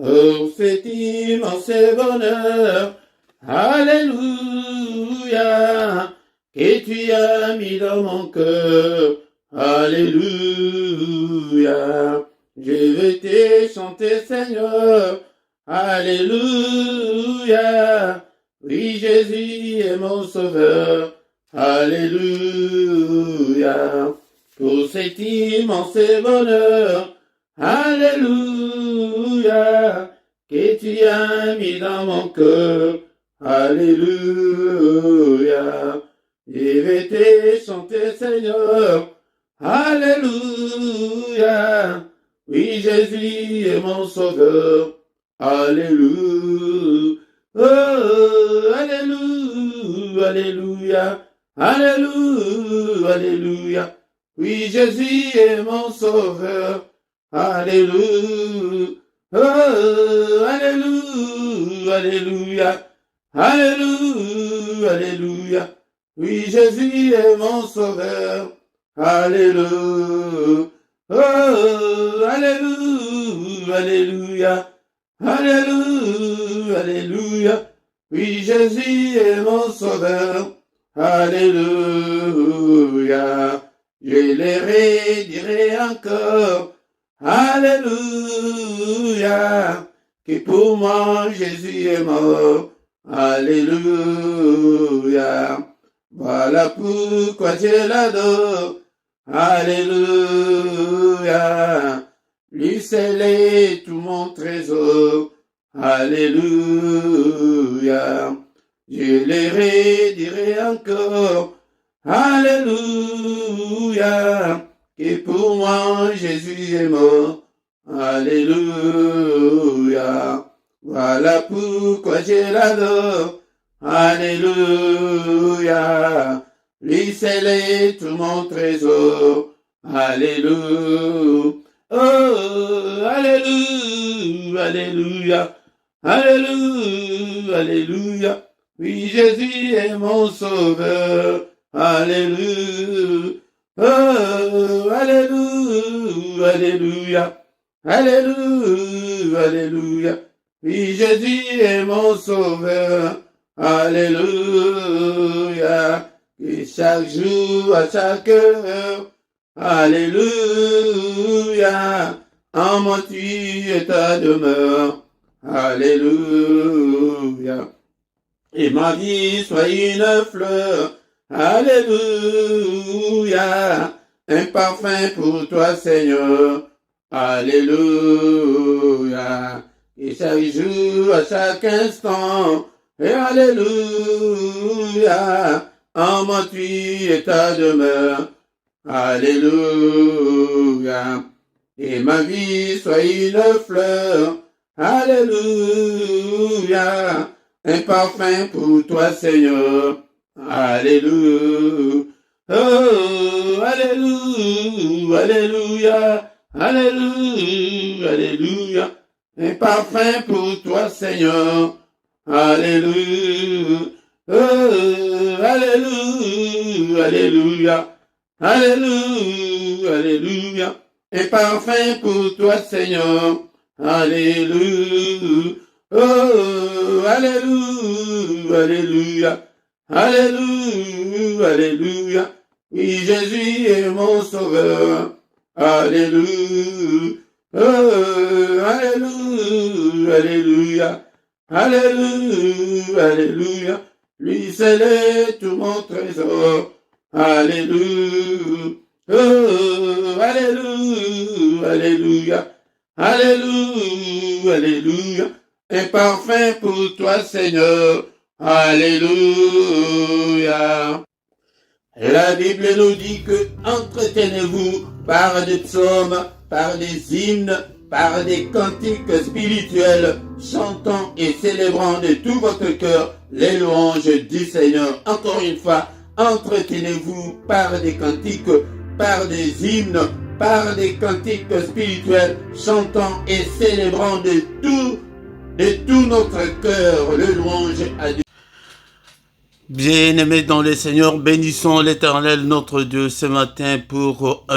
Oh, cet immense bonheur, Alléluia, que tu as mis dans mon cœur, Alléluia. Je veux te chanter, Seigneur, Alléluia. Oui, Jésus est mon sauveur, Alléluia. Pour cet immense bonheur, Alléluia, que tu as mis dans mon cœur, Alléluia. Je vais te chanter, Seigneur, Alléluia. Oui, Jésus est mon sauveur, Alléluia. Oh, Alléluia, Alléluia, Alléluia, Alléluia. Oui, Jésus est mon sauveur, Alléluia. Oh, Alléluia, Alléluia, Alléluia, Alléluia. Oui, Jésus est mon sauveur, Alléluia. Oh, Alléluia, Alléluia, Alléluia, Alléluia. Oui, Jésus est mon sauveur, Alléluia. Je les redirai encore, Alléluia, que pour moi Jésus est mort, Alléluia. Voilà pourquoi je l'adore, Alléluia. Lui seul est tout mon trésor, Alléluia. Je les redirai encore, Alléluia, que pour moi Jésus est mort, Alléluia. Voilà pourquoi je l'adore, Alléluia. Lui seul est tout mon trésor, Alléluia. Oh, Alléluia, Alléluia, Alléluia, Alléluia. Oui, Jésus est mon sauveur, Alléluia. Oh, Alléluia, Alléluia, Alléluia, Alléluia. Oui, Jésus est mon sauveur, Alléluia. Et chaque jour, à chaque heure, Alléluia. En moi tu es ta demeure, Alléluia. Et ma vie soit une fleur, Alléluia, un parfum pour toi, Seigneur, Alléluia. Et chaque jour, à chaque instant, et Alléluia, en moi tu es ta demeure, Alléluia. Et ma vie soit une fleur, Alléluia, un parfum pour toi, Seigneur, Alléluia. Oh, Alléluia, Alléluia, Alléluia, Alléluia. Un parfum pour toi, Seigneur, Alléluia. Oh, Alléluia, Alléluia, Alléluia, Alléluia. Un parfum pour toi, Seigneur, Alléluia. Oh, Alléluia, Alléluia, Alléluia, Alléluia. Oui, Jésus est mon sauveur, Alléluia. Oh, Alléluia, Alléluia, Alléluia, Alléluia. Lui seul est tout mon trésor, Alléluia. Oh, Alléluia, Alléluia, Alléluia, Alléluia. Un parfum pour toi, Seigneur, Alléluia. La Bible nous dit que entretenez-vous par des psaumes, par des hymnes, par des cantiques spirituels, chantant et célébrant de tout votre cœur les louanges du Seigneur. Encore une fois, entretenez-vous par des cantiques, par des hymnes, par des cantiques spirituels, chantant et célébrant de tout notre cœur le louange à Dieu. Bien-aimés dans le Seigneur, bénissons l'Éternel notre Dieu ce matin pour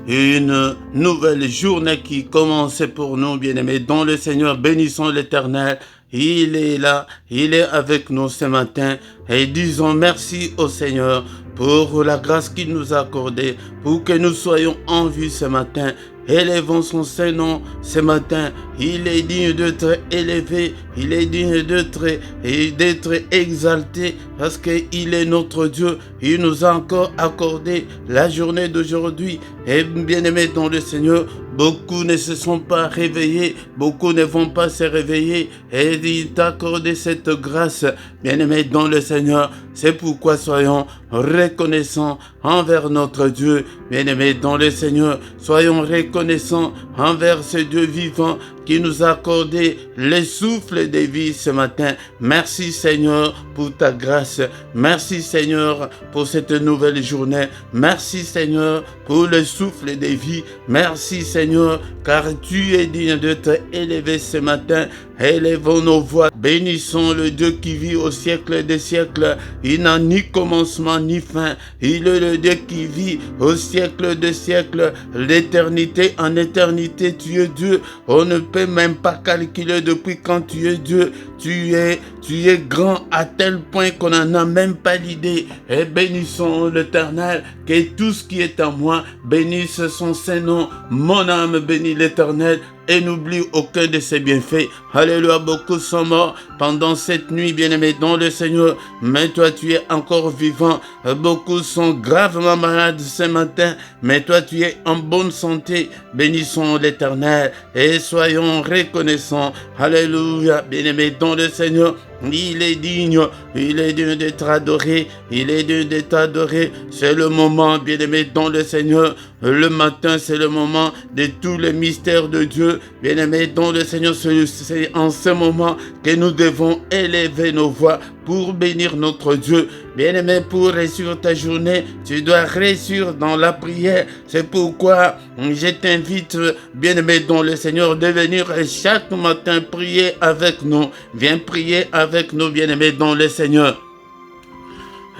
une nouvelle journée qui commence pour nous, bien-aimés dans le Seigneur. Bénissons l'Éternel, il est là, il est avec nous ce matin et disons merci au Seigneur pour la grâce qu'il nous a accordée, pour que nous soyons en vie ce matin. Élevons son Saint-Nom ce matin. Il est digne d'être élevé, il est digne d'être exalté parce qu'il est notre Dieu. Il nous a encore accordé la journée d'aujourd'hui. Et bien-aimés dans le Seigneur, beaucoup ne se sont pas réveillés, beaucoup ne vont pas se réveiller. Et il t'a accordé cette grâce, bien-aimés dans le Seigneur. C'est pourquoi soyons reconnaissants envers notre Dieu. Bien-aimés dans le Seigneur, soyons reconnaissants envers ce Dieu vivant qui nous a accordé le souffle de vie ce matin. Merci Seigneur pour ta grâce. Merci Seigneur pour cette nouvelle journée. Merci Seigneur pour le souffle de vie. Merci Seigneur car tu es digne de te élever ce matin. Élevons nos voix. Bénissons le Dieu qui vit au siècle des siècles. Il n'a ni commencement ni fin. Il est le Dieu qui vit au siècle des siècles. L'éternité en éternité, tu es Dieu. On ne peut même pas calculer depuis quand tu es Dieu. Tu es grand à tel point qu'on n'en a même pas l'idée. Et bénissons l'Éternel, que tout ce qui est en moi bénisse son Saint-Nom. Mon âme bénit l'Éternel et n'oublie aucun de ses bienfaits. Alléluia, beaucoup sont morts pendant cette nuit, bien-aimés dans le Seigneur, mais toi tu es encore vivant. Beaucoup sont gravement malades ce matin, mais toi tu es en bonne santé. Bénissons l'Éternel et soyons reconnaissants. Alléluia, bien-aimés dans le Seigneur. Il est digne d'être adoré, il est digne d'être adoré. C'est le moment, bien-aimé dans le Seigneur. Le matin, c'est le moment de tous les mystères de Dieu. Bien-aimé dans le Seigneur, c'est en ce moment que nous devons élever nos voix pour bénir notre Dieu. Bien-aimé, pour réussir ta journée, tu dois réussir dans la prière. C'est pourquoi je t'invite, bien-aimé dans le Seigneur, de venir chaque matin prier avec nous. Viens prier avec nous, bien-aimé dans le Seigneur.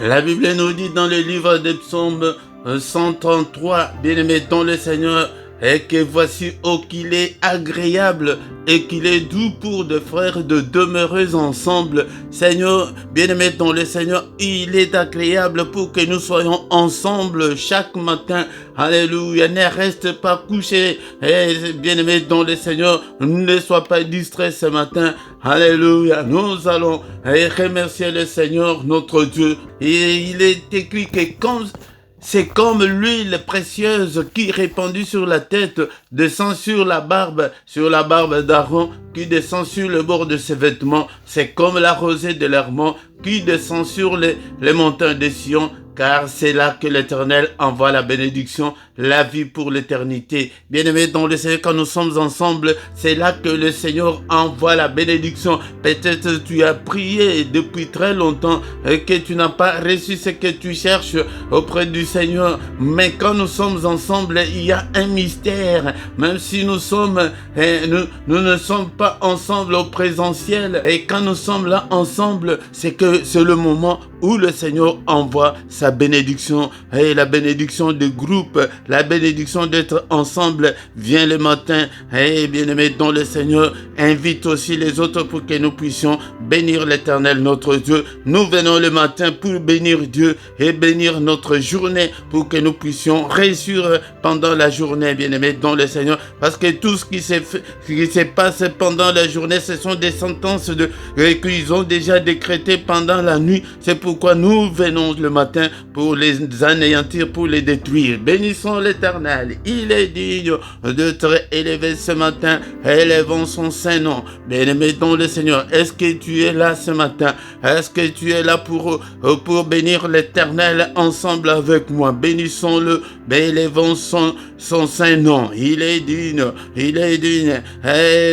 La Bible nous dit dans le livre des Psaumes 133, bien-aimé dans le Seigneur, et que voici qu'il est agréable et qu'il est doux pour des frères de demeurer ensemble. Seigneur, bien-aimé dans le Seigneur, il est agréable pour que nous soyons ensemble chaque matin. Alléluia, ne reste pas couché. Et bien-aimé dans le Seigneur, ne sois pas distrait ce matin. Alléluia, nous allons remercier le Seigneur, notre Dieu. Et il est écrit que c'est comme l'huile précieuse qui répandue sur la tête descend sur la barbe d'Aaron, qui descend sur le bord de ses vêtements. C'est comme la rosée de l'Hermon qui descend sur les montagnes de Sion, car c'est là que l'Éternel envoie la bénédiction, la vie pour l'éternité. Bien-aimés dans le Seigneur, quand nous sommes ensemble, c'est là que le Seigneur envoie la bénédiction. Peut-être tu as prié depuis très longtemps et que tu n'as pas reçu ce que tu cherches auprès du Seigneur. Mais quand nous sommes ensemble, il y a un mystère. Même si nous ne sommes pas ensemble au présentiel, et quand nous sommes là ensemble, c'est le moment où le Seigneur envoie sa bénédiction. Et la bénédiction du groupe, la bénédiction d'être ensemble vient le matin. Et bien-aimé dans le Seigneur, invite aussi les autres pour que nous puissions bénir l'Éternel notre Dieu. Nous venons le matin pour bénir Dieu et bénir notre journée pour que nous puissions réussir pendant la journée, bien-aimé dans le Seigneur. Parce que tout ce qui se passe pendant la journée, ce sont des sentences qu'ils ont déjà décrétées pendant la nuit. C'est pourquoi nous venons le matin pour les anéantir, pour les détruire. Bénissons l'Éternel, il est digne de te élever ce matin. Élevons son Saint-Nom. Bien-aimé dans le Seigneur, est-ce que tu es là ce matin? Est-ce que tu es là pour bénir l'Éternel ensemble avec moi? Bénissons-le, élevons son Saint-Nom. Il est digne, il est digne.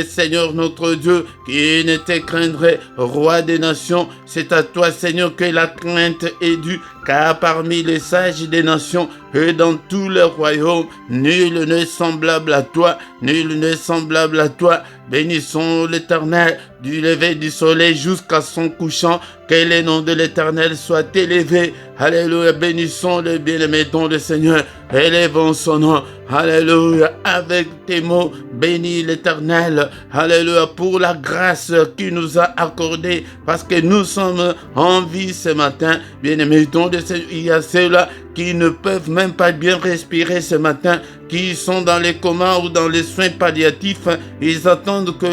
Seigneur notre Dieu, qui ne te craindrait, roi des nations, c'est à toi, Seigneur, que la crainte est due, car parmi les sages des nations et dans tout le royaume, nul n'est semblable à toi, nul n'est semblable à toi. Bénissons l'Éternel du lever du soleil jusqu'à son couchant, que le nom de l'Éternel soit élevé. Alléluia, bénissons le bien-aimé don le Seigneur, élevons son nom. Alléluia, avec tes mots, bénis l'Éternel. Alléluia, pour la grâce qu'il nous a accordée, parce que nous sommes en vie ce matin. Bien-aimé don le Seigneur, il y a ceux-là qui ne peuvent même pas bien respirer ce matin, qui sont dans les comas ou dans les soins palliatifs. Ils attendent que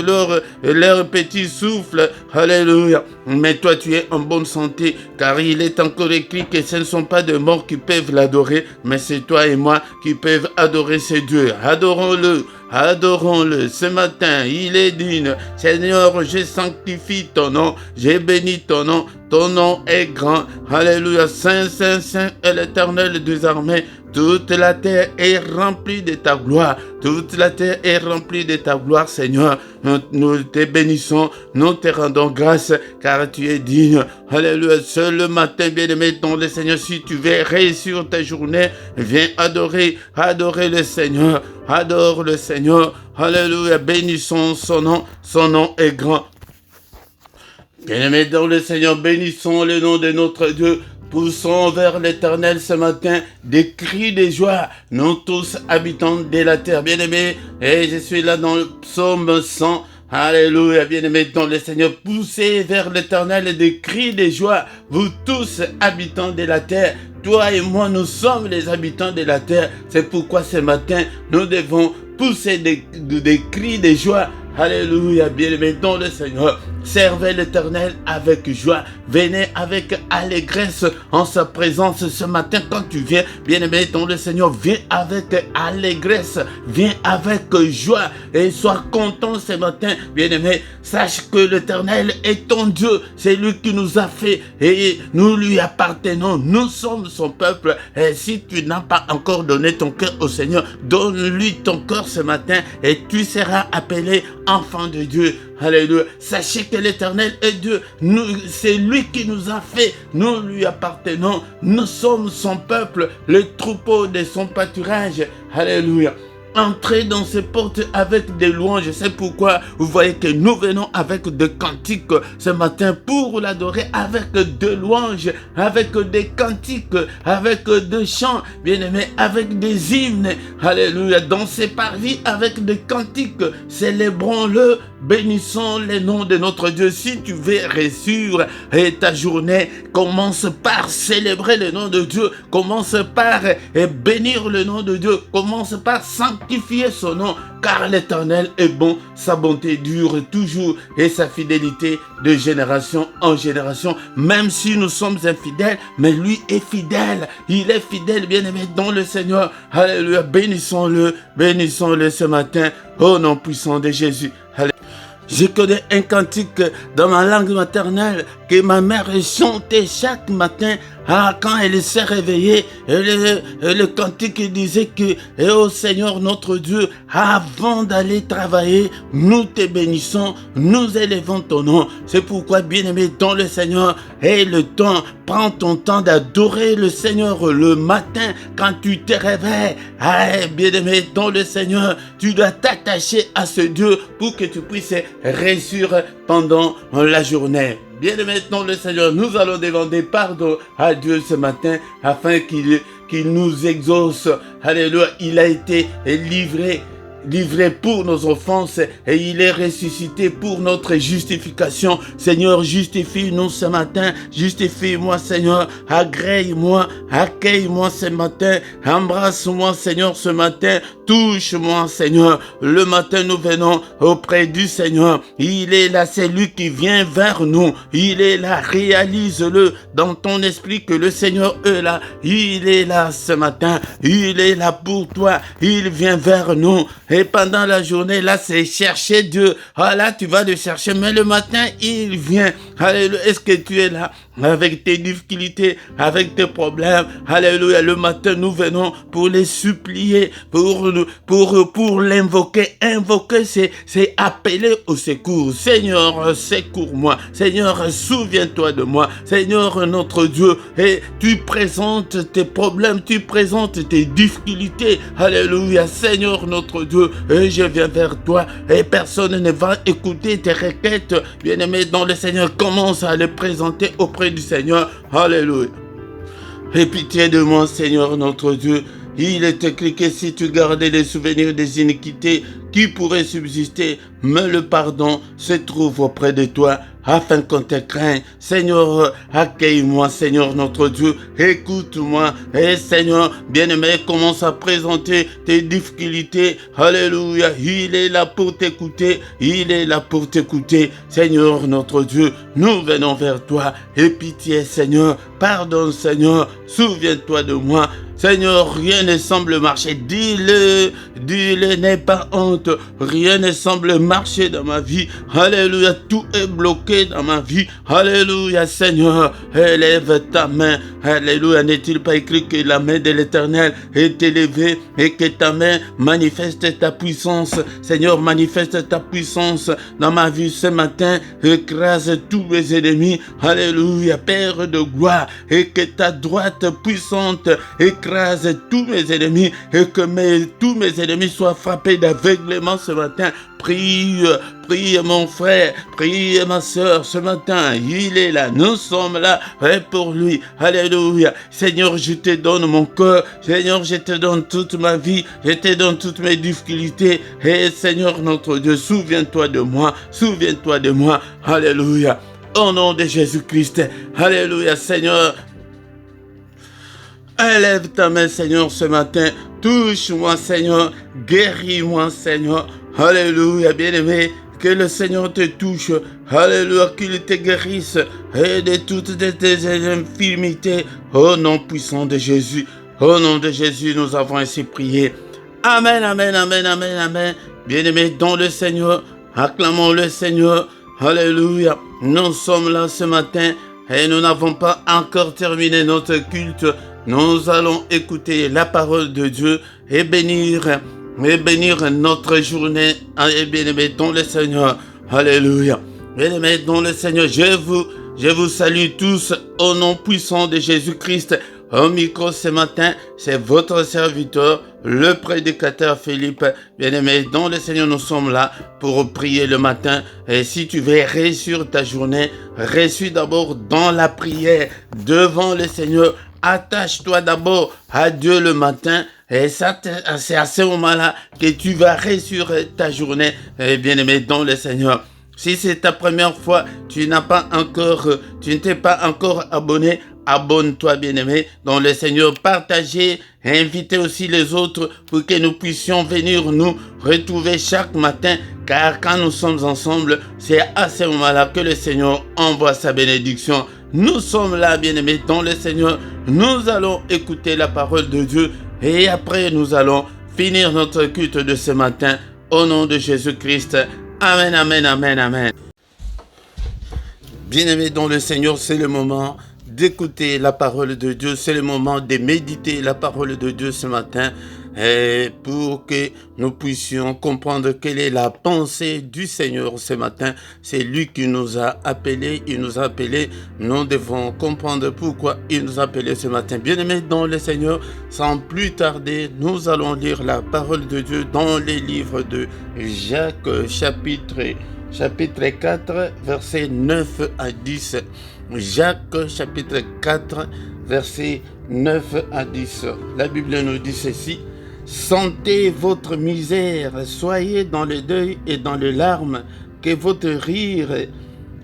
leur petit souffle. Alléluia. Mais toi, tu es en bonne santé, car il est encore écrit que ce ne sont pas de morts qui peuvent l'adorer, mais c'est toi et moi qui peuvent adorer ce Dieu. Adorons-le. Adorons-le ce matin, il est digne. Seigneur, je sanctifie ton nom, j'ai béni ton nom est grand. Alléluia, Saint, Saint, Saint est l'Éternel des armées. Toute la terre est remplie de ta gloire. Toute la terre est remplie de ta gloire, Seigneur. Nous te bénissons, nous te rendons grâce, car tu es digne. Alléluia. Seul le matin, bien-aimé, ton le Seigneur, si tu veux réussir ta journée, viens adorer le Seigneur. Adore le Seigneur. Alléluia. Bénissons son nom est grand. Bien-aimés dans le Seigneur, bénissons le nom de notre Dieu. Poussons vers l'Éternel ce matin des cris de joie, nous tous habitants de la terre. Bien-aimés, et je suis là dans le psaume 100. Alléluia, bien-aimés dans le Seigneur, poussez vers l'Éternel des cris de joie, vous tous habitants de la terre. Toi et moi, nous sommes les habitants de la terre. C'est pourquoi ce matin, nous devons pousser des cris de joie. Alléluia, bien-aimés dans le Seigneur. Servez l'Éternel avec joie. Venez avec allégresse en sa présence ce matin quand tu viens. Bien-aimé dans le Seigneur, viens avec allégresse. Viens avec joie et sois content ce matin. Bien-aimé, sache que l'Éternel est ton Dieu. C'est lui qui nous a fait et nous lui appartenons. Nous sommes son peuple. Et si tu n'as pas encore donné ton cœur au Seigneur, donne-lui ton cœur ce matin et tu seras appelé enfant de Dieu. Alléluia. Sachez que l'Éternel est Dieu. C'est lui qui nous a fait. Nous lui appartenons. Nous sommes son peuple, le troupeau de son pâturage. Alléluia. Entrez dans ses portes avec des louanges. C'est pourquoi vous voyez que nous venons avec des cantiques ce matin pour l'adorer, avec des louanges, avec des cantiques, avec des chants, bien-aimés, avec des hymnes. Alléluia. Dans ses parvis avec des cantiques. Célébrons-le. Bénissons le nom de notre Dieu. Si tu veux réussir ta journée, commence par célébrer le nom de Dieu. Commence par bénir le nom de Dieu. Commence par sanctifier son nom. Car l'Éternel est bon, sa bonté dure toujours et sa fidélité de génération en génération. Même si nous sommes infidèles, mais lui est fidèle. Il est fidèle, bien-aimé, dans le Seigneur. Alléluia. Bénissons-le ce matin au nom puissant de Jésus. Alléluia. Je connais un cantique dans ma langue maternelle que ma mère chantait chaque matin quand elle s'est réveillée. Le cantique disait que ô Seigneur notre Dieu, avant d'aller travailler, nous te bénissons, nous élevons ton nom. C'est pourquoi, bien-aimé dans le Seigneur, et le temps, prends ton temps d'adorer le Seigneur le matin quand tu te réveilles. Bien-aimé dans le Seigneur, tu dois t'attacher à ce Dieu pour que tu puisses réussir pendant la journée. Bien-aimé dans le Seigneur, nous allons demander pardon à Dieu ce matin afin qu'il nous exauce. Alléluia, il a été livré pour nos offenses et il est ressuscité pour notre justification. Seigneur, justifie-nous ce matin, justifie-moi Seigneur, agrée-moi, accueille-moi ce matin, embrasse-moi Seigneur ce matin, touche-moi Seigneur. Le matin nous venons auprès du Seigneur, il est là, c'est lui qui vient vers nous, il est là, réalise-le dans ton esprit que le Seigneur est là, il est là ce matin, il est là pour toi, il vient vers nous. Et pendant la journée, là, c'est chercher Dieu. Ah là, tu vas le chercher, mais le matin, il vient. Alléluia. Est-ce que tu es là? avec tes difficultés, avec tes problèmes. Alléluia, le matin, nous venons pour les supplier, pour l'invoquer. Invoquer, c'est appeler au secours. Seigneur, secours-moi. Seigneur, souviens-toi de moi. Seigneur, notre Dieu, et tu présentes tes problèmes, tu présentes tes difficultés. Alléluia, Seigneur, notre Dieu, et je viens vers toi, et personne ne va écouter tes requêtes. Bien-aimé dans le Seigneur, commence à les présenter auprès du Seigneur. Alléluia. Aie pitié de moi, Seigneur notre Dieu. Il est écrit que si tu gardais les souvenirs des iniquités qui pourraient subsister, mais le pardon se trouve auprès de toi, afin qu'on te craigne. Seigneur, accueille-moi, Seigneur notre Dieu, écoute-moi. Et Seigneur, bien-aimé, commence à présenter tes difficultés. Alléluia, il est là pour t'écouter, il est là pour t'écouter. Seigneur notre Dieu, nous venons vers toi. Aie pitié, Seigneur, pardonne, Seigneur, souviens-toi de moi. Seigneur, rien ne semble marcher. Dis-le, n'aie pas honte. Rien ne semble marcher dans ma vie. Alléluia, tout est bloqué dans ma vie. Alléluia, Seigneur, élève ta main. Alléluia, n'est-il pas écrit que la main de l'Éternel est élevée et que ta main manifeste ta puissance. Seigneur, manifeste ta puissance dans ma vie ce matin. Écrase tous mes ennemis. Alléluia, Père de gloire, et que ta droite puissante écrase tous mes ennemis et que tous mes ennemis soient frappés d'aveuglement ce matin. Prie mon frère, prie ma soeur ce matin. Il est là, nous sommes là pour lui. Alléluia. Seigneur, je te donne mon cœur. Seigneur, je te donne toute ma vie. Je te donne toutes mes difficultés. Et Seigneur notre Dieu, souviens-toi de moi. Souviens-toi de moi. Alléluia. Au nom de Jésus-Christ. Alléluia, Seigneur. Élève ta main, Seigneur, ce matin. Touche-moi, Seigneur. Guéris-moi, Seigneur. Alléluia, bien-aimé. Que le Seigneur te touche. Alléluia, qu'il te guérisse. Et de toutes tes infirmités. Au nom puissant de Jésus. Au nom de Jésus, nous avons ainsi prié. Amen, amen, amen, amen, amen. Bien-aimé dans le Seigneur. Acclamons le Seigneur. Alléluia. Nous sommes là ce matin. Et nous n'avons pas encore terminé notre culte. Nous allons écouter la parole de Dieu et bénir notre journée. Et bien-aimés dans le Seigneur. Alléluia. Bien-aimés dans le Seigneur, je vous salue tous au nom puissant de Jésus-Christ. Au micro ce matin, c'est votre serviteur, le prédicateur Philippe. Bien-aimé dans le Seigneur, nous sommes là pour prier le matin. Et si tu veux réussir ta journée, réussis d'abord dans la prière devant le Seigneur. Attache-toi d'abord à Dieu le matin et ça, c'est à ce moment-là que tu vas réussir ta journée, bien-aimé dans le Seigneur. Si c'est ta première fois, tu ne t'es pas encore abonné, abonne-toi, bien-aimé dans le Seigneur. Partagez et invitez aussi les autres pour que nous puissions venir nous retrouver chaque matin. Car quand nous sommes ensemble, c'est à ce moment-là que le Seigneur envoie sa bénédiction. Nous sommes là, bien-aimés, dans le Seigneur. Nous allons écouter la parole de Dieu et après nous allons finir notre culte de ce matin au nom de Jésus-Christ. Amen, amen, amen, amen. Bien-aimés dans le Seigneur, c'est le moment d'écouter la parole de Dieu. C'est le moment de méditer la parole de Dieu ce matin. Et pour que nous puissions comprendre quelle est la pensée du Seigneur ce matin. C'est lui qui nous a appelés, il nous a appelés. Nous devons comprendre pourquoi il nous a appelés ce matin. Bien-aimés dans le Seigneur, sans plus tarder, nous allons lire la parole de Dieu dans les livres de Jacques, chapitre 4, versets 9 à 10. Jacques, chapitre 4, versets 9 à 10. La Bible nous dit ceci. Sentez votre misère, soyez dans le deuil et dans les larmes, que votre rire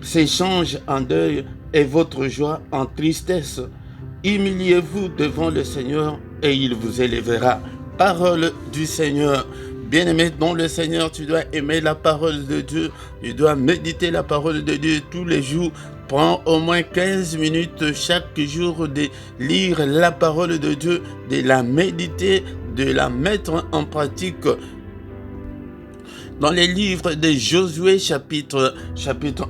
s'échange en deuil et votre joie en tristesse. Humiliez-vous devant le Seigneur et il vous élèvera. Parole du Seigneur. Bien-aimé dans le Seigneur, tu dois aimer la parole de Dieu, tu dois méditer la parole de Dieu tous les jours. Prends au moins 15 minutes chaque jour de lire la parole de Dieu, de la méditer, de la mettre en pratique. Dans les livres de Josué, chapitre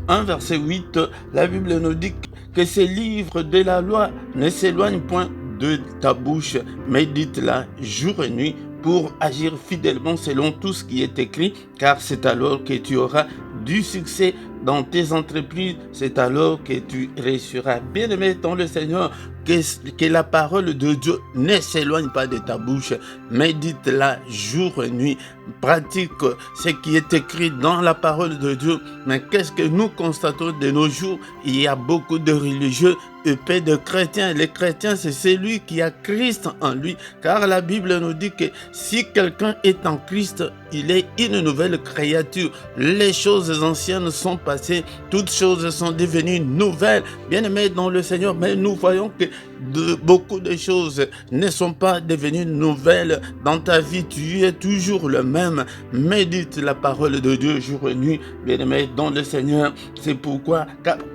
1, verset 8, la Bible nous dit que ces livres de la loi ne s'éloignent point de ta bouche. Médite-la jour et nuit pour agir fidèlement selon tout ce qui est écrit, car c'est alors que tu auras du succès dans tes entreprises, c'est alors que tu réussiras. Bien-aimé dans le Seigneur, que la parole de Dieu ne s'éloigne pas de ta bouche. Médite-la jour et nuit. Pratique ce qui est écrit dans la parole de Dieu. Mais qu'est-ce que nous constatons de nos jours? Il y a beaucoup de religieux et peu de chrétiens. Les chrétiens, c'est celui qui a Christ en lui. Car la Bible nous dit que si quelqu'un est en Christ, il est une nouvelle créature. Les choses anciennes sont passées, toutes choses sont devenues nouvelles. Bien-aimés dans le Seigneur, mais nous voyons que beaucoup de choses ne sont pas devenues nouvelles dans ta vie. Tu es toujours le même. Médite la parole de Dieu jour et nuit, bien-aimé dans le Seigneur. C'est pourquoi,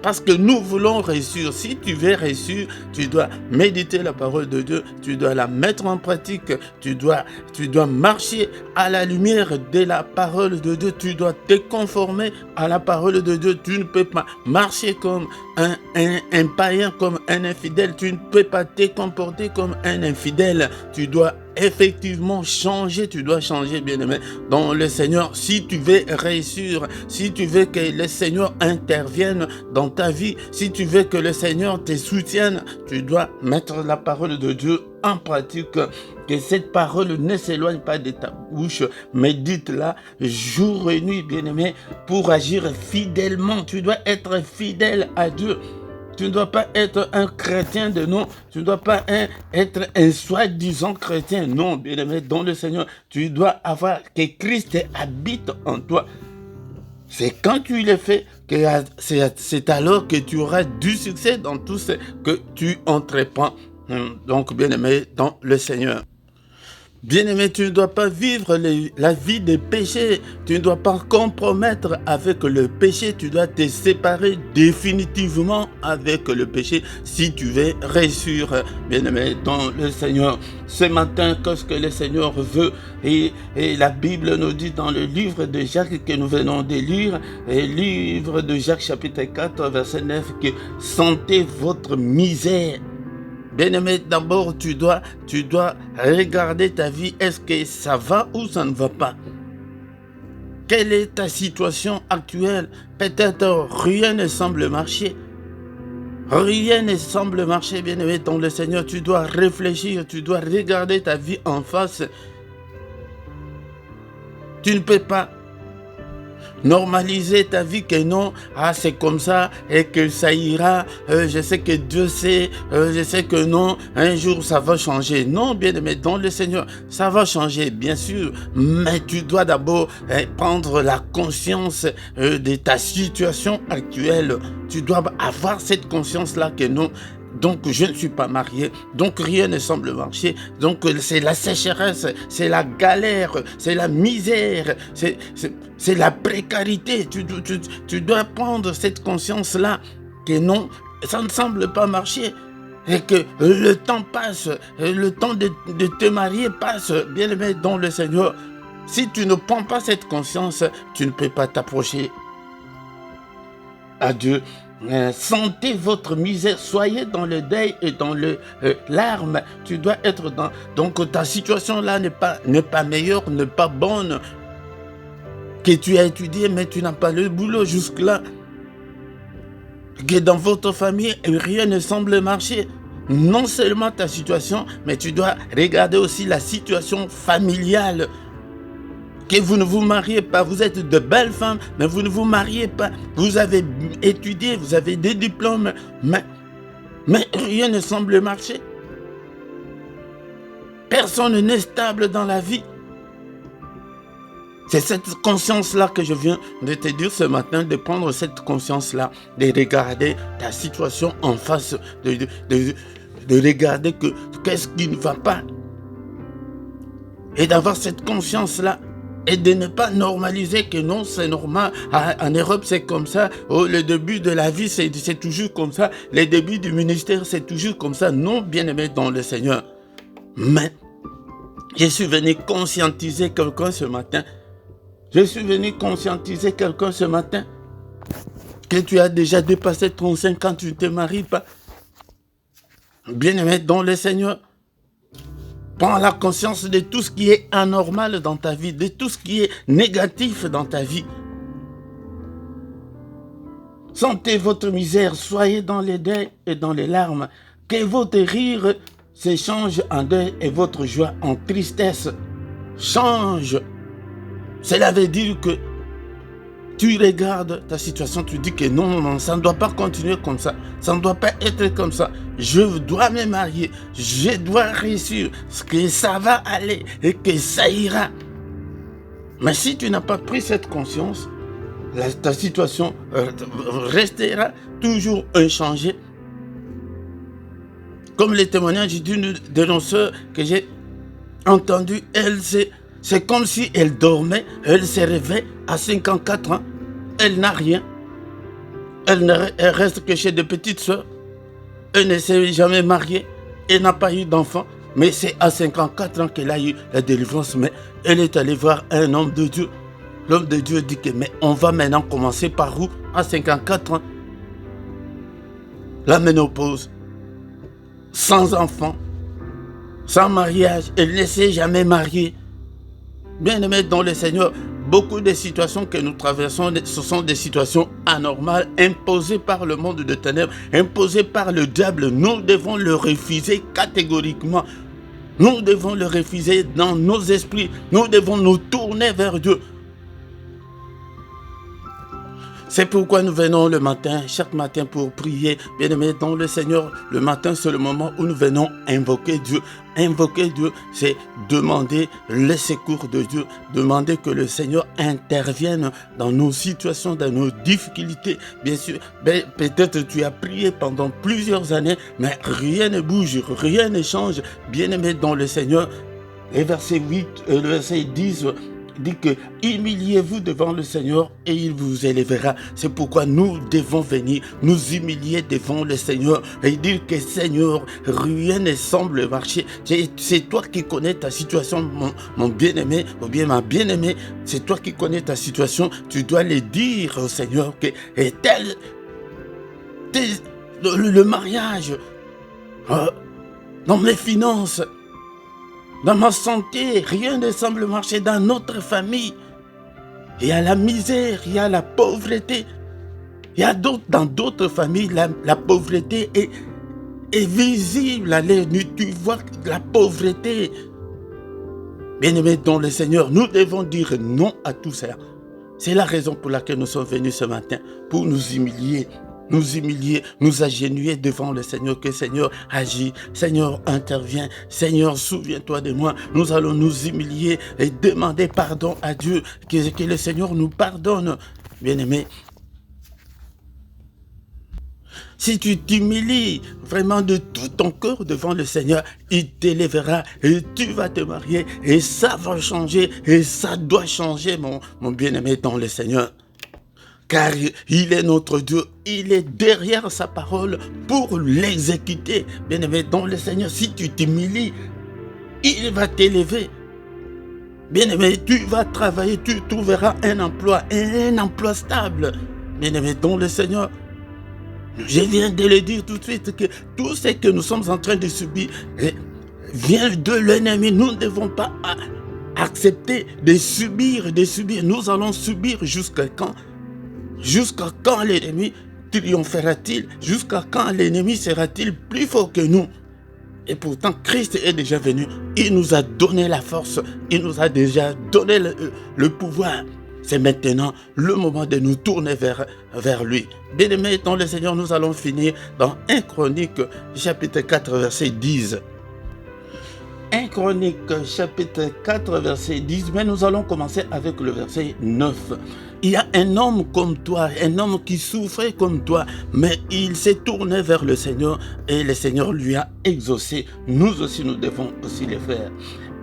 parce que nous voulons réussir. Si tu veux réussir, tu dois méditer la parole de Dieu, tu dois la mettre en pratique, tu dois marcher à la lumière de la parole de Dieu, tu dois te conformer à la parole de Dieu. Tu ne peux pas marcher comme un païen, comme un infidèle. Tu ne peux pas te comporter comme un infidèle. Tu dois effectivement changer. Tu dois changer, bien-aimé, dans le Seigneur. Si tu veux réussir, si tu veux que le Seigneur intervienne dans ta vie, si tu veux que le Seigneur te soutienne, tu dois mettre la parole de Dieu en pratique. Que cette parole ne s'éloigne pas de ta bouche. Médite-la jour et nuit, bien-aimé, pour agir fidèlement. Tu dois être fidèle à Dieu. Tu ne dois pas être un chrétien de nom. Tu ne dois pas être un soi-disant chrétien. Non, bien-aimé, dans le Seigneur, tu dois avoir que Christ habite en toi. C'est quand tu le fais que c'est alors que tu auras du succès dans tout ce que tu entreprends. Donc, bien-aimé, dans le Seigneur. Bien-aimé, tu ne dois pas vivre la vie des péchés. Tu ne dois pas compromettre avec le péché. Tu dois te séparer définitivement avec le péché si tu veux réussir, bien-aimé, dans le Seigneur. Ce matin, qu'est-ce que le Seigneur veut? Et la Bible nous dit dans le livre de Jacques que nous venons de lire, le livre de Jacques chapitre 4, verset 9, que sentez votre misère. Bien-aimé, d'abord, tu dois regarder ta vie. Est-ce que ça va ou ça ne va pas? Quelle est ta situation actuelle? Peut-être rien ne semble marcher. Rien ne semble marcher, bien-aimé, dans le Seigneur. Tu dois réfléchir, tu dois regarder ta vie en face. Tu ne peux pas normaliser ta vie que non, c'est comme ça et que ça ira, je sais que Dieu sait, je sais que non, un jour ça va changer. Non, bien-aimé, dans le Seigneur, ça va changer, bien sûr, mais tu dois d'abord prendre la conscience de ta situation actuelle. Tu dois avoir cette conscience-là que non. Donc je ne suis pas marié, donc rien ne semble marcher, donc c'est la sécheresse, c'est la galère, c'est la misère, c'est la précarité. Tu dois prendre cette conscience-là que non, ça ne semble pas marcher. Et que le temps passe, le temps de te marier passe, bien-aimé dans le Seigneur. Si tu ne prends pas cette conscience, tu ne peux pas t'approcher à Dieu. Sentez votre misère, soyez dans le deuil et dans le larme. Tu dois être dans. Donc ta situation là n'est pas meilleure, n'est pas bonne. Que tu as étudié, mais tu n'as pas le boulot jusque-là. Que dans votre famille, rien ne semble marcher. Non seulement ta situation, mais tu dois regarder aussi la situation familiale. Que vous ne vous mariez pas, vous êtes de belles femmes, mais vous ne vous mariez pas. Vous avez étudié, vous avez des diplômes, mais rien ne semble marcher. Personne n'est stable dans la vie. C'est cette conscience-là que je viens de te dire ce matin, de prendre cette conscience-là, de regarder ta situation en face, de regarder qu'est-ce qui ne va pas. Et d'avoir cette conscience-là. Et de ne pas normaliser que non, c'est normal. En Europe, c'est comme ça. Oh, le début de la vie, c'est toujours comme ça. Le début du ministère, c'est toujours comme ça. Non, bien-aimé dans le Seigneur. Mais, je suis venu conscientiser quelqu'un ce matin. Je suis venu conscientiser quelqu'un ce matin. que tu as déjà dépassé 35 ans, tu ne te maries pas. Bien-aimé dans le Seigneur, prends la conscience de tout ce qui est anormal dans ta vie, de tout ce qui est négatif dans ta vie. Sentez votre misère, soyez dans les deuils et dans les larmes, que votre rire s'échange en deuil et votre joie en tristesse. Change. Cela veut dire que tu regardes ta situation, tu dis que non, ça ne doit pas continuer comme ça. Ça ne doit pas être comme ça. Je dois me marier. Je dois réussir. Que ça va aller et que ça ira. Mais si tu n'as pas pris cette conscience, ta situation restera toujours inchangée. Comme le témoignage d'une dénonceuse que j'ai entendu, c'est comme si elle dormait, elle se réveille à 54 ans, elle n'a rien, elle reste que chez des petites soeurs, elle ne s'est jamais mariée, elle n'a pas eu d'enfant, mais c'est à 54 ans qu'elle a eu la délivrance, mais elle est allée voir un homme de Dieu. L'homme de Dieu dit que, mais on va maintenant commencer par où? À 54 ans. La ménopause, sans enfant, sans mariage, elle ne s'est jamais mariée. Bien-aimés dans le Seigneur, beaucoup de situations que nous traversons, ce sont des situations anormales, imposées par le monde de ténèbres, imposées par le diable. Nous devons le refuser catégoriquement. Nous devons le refuser dans nos esprits. Nous devons nous tourner vers Dieu. C'est pourquoi nous venons le matin, chaque matin pour prier. Bien-aimés dans le Seigneur, le matin c'est le moment où nous venons invoquer Dieu. Invoquer Dieu, c'est demander le secours de Dieu, demander que le Seigneur intervienne dans nos situations, dans nos difficultés. Bien sûr, peut-être tu as prié pendant plusieurs années, mais rien ne bouge, rien ne change. Bien-aimés dans le Seigneur, le verset 8, le verset 10... dit que humiliez-vous devant le Seigneur et il vous élèvera. C'est pourquoi nous devons venir nous humilier devant le Seigneur et dire que Seigneur, rien ne semble marcher. C'est toi qui connais ta situation, mon bien-aimé, ou bien ma bien-aimée. C'est toi qui connais ta situation. Tu dois le dire au Seigneur que le mariage, dans mes finances, dans ma santé, rien ne semble marcher dans notre famille. Il y a la misère, il y a la pauvreté. Il y a dans d'autres familles, la pauvreté est visible à l'œil nu. Tu vois la pauvreté. Bien-aimés dans le Seigneur, nous devons dire non à tout ça. C'est la raison pour laquelle nous sommes venus ce matin, pour nous humilier, nous agenouiller devant le Seigneur, que Seigneur agit, Seigneur intervient, Seigneur souviens-toi de moi. Nous allons nous humilier et demander pardon à Dieu, que le Seigneur nous pardonne. Bien-aimé, si tu t'humilies vraiment de tout ton cœur devant le Seigneur, il t'élèvera et tu vas te marier et ça va changer et ça doit changer, mon bien-aimé dans le Seigneur. Car il est notre Dieu, il est derrière sa parole pour l'exécuter. Bien-aimé dans le Seigneur, si tu t'humilies, il va t'élever. Bien-aimé, tu vas travailler, tu trouveras un emploi stable. Bien-aimé dans le Seigneur, je viens de le dire tout de suite que tout ce que nous sommes en train de subir vient de l'ennemi. Nous ne devons pas accepter de subir. Nous allons subir jusqu'à quand? Jusqu'à quand l'ennemi triomphera-t-il? Jusqu'à quand l'ennemi sera-t-il plus fort que nous? Et pourtant, Christ est déjà venu. Il nous a donné la force. Il nous a déjà donné le pouvoir. C'est maintenant le moment de nous tourner vers lui. Bien-aimés dans le Seigneur, nous allons finir dans 1 Chronique, chapitre 4, verset 10. 1 Chronique, chapitre 4, verset 10, mais nous allons commencer avec le verset 9. Il y a un homme comme toi, un homme qui souffrait comme toi, mais il s'est tourné vers le Seigneur et le Seigneur lui a exaucé. Nous aussi, nous devons aussi le faire.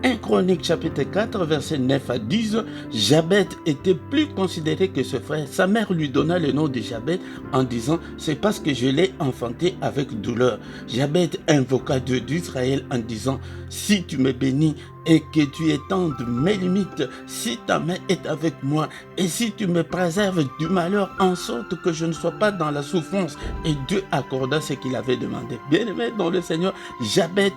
1 Chronique chapitre 4 verset 9 à 10, Jabet était plus considéré que ce frère. Sa mère lui donna le nom de Jabet en disant, c'est parce que je l'ai enfanté avec douleur. Jabet invoqua Dieu d'Israël en disant, si tu me bénis et que tu étendes mes limites. Si ta main est avec moi et si tu me préserves du malheur en sorte que je ne sois pas dans la souffrance. Et Dieu accorda ce qu'il avait demandé. Bien-aimé dans le Seigneur, Jabez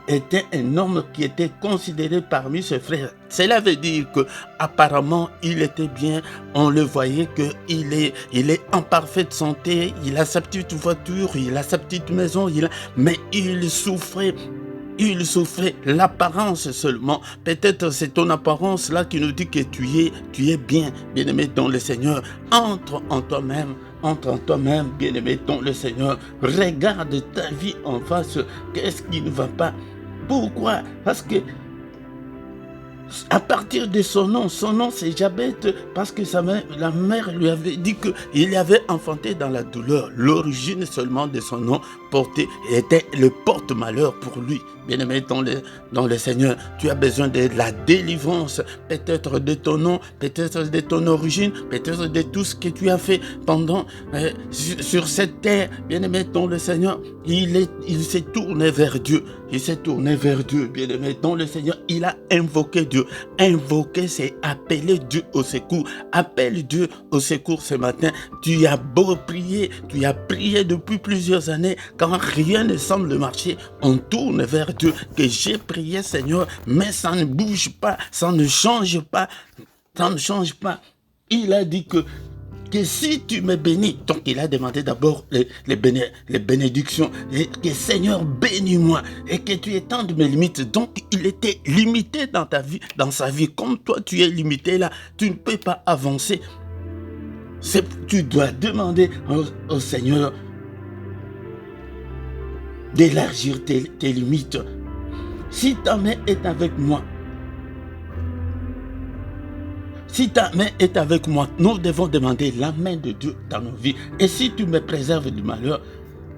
était un homme qui était considéré parmi ses frères. Cela veut dire que apparemment il était bien. On le voyait qu'il est en parfaite santé. Il a sa petite voiture, il a sa petite maison, mais il souffrait. Il souffrait l'apparence seulement. Peut-être c'est ton apparence là qui nous dit que tu es bien, bien-aimé dans le Seigneur. Entre en toi-même, bien-aimé dans le Seigneur. Regarde ta vie en face. Qu'est-ce qui ne va pas? Pourquoi? Parce que à partir de son nom c'est Jabez parce que la mère lui avait dit qu'il avait enfanté dans la douleur. L'origine seulement de son nom était le porte-malheur pour lui. Bien-aimé dans le Seigneur, tu as besoin de la délivrance, peut-être de ton nom, peut-être de ton origine, peut-être de tout ce que tu as fait pendant sur cette terre. Bien-aimé dans le Seigneur, il s'est tourné vers Dieu. Il s'est tourné vers Dieu, bien-aimé dans le Seigneur. Il a invoqué Dieu. Invoquer, c'est appeler Dieu au secours. Appelle Dieu au secours ce matin. Tu as beau prier, tu as prié depuis plusieurs années. Quand rien ne semble marcher, on tourne vers Dieu. Que j'ai prié, Seigneur, mais ça ne bouge pas, ça ne change pas. Ça ne change pas. Il a dit que si tu me bénis, donc il a demandé d'abord les bénédictions, que Seigneur bénis-moi et que tu étendes mes limites. Donc il était limité dans sa vie, comme toi tu es limité là, tu ne peux pas avancer. Tu dois demander au Seigneur d'élargir tes limites. Si ta main est avec moi, nous devons demander la main de Dieu dans nos vies. Et si tu me préserves du malheur,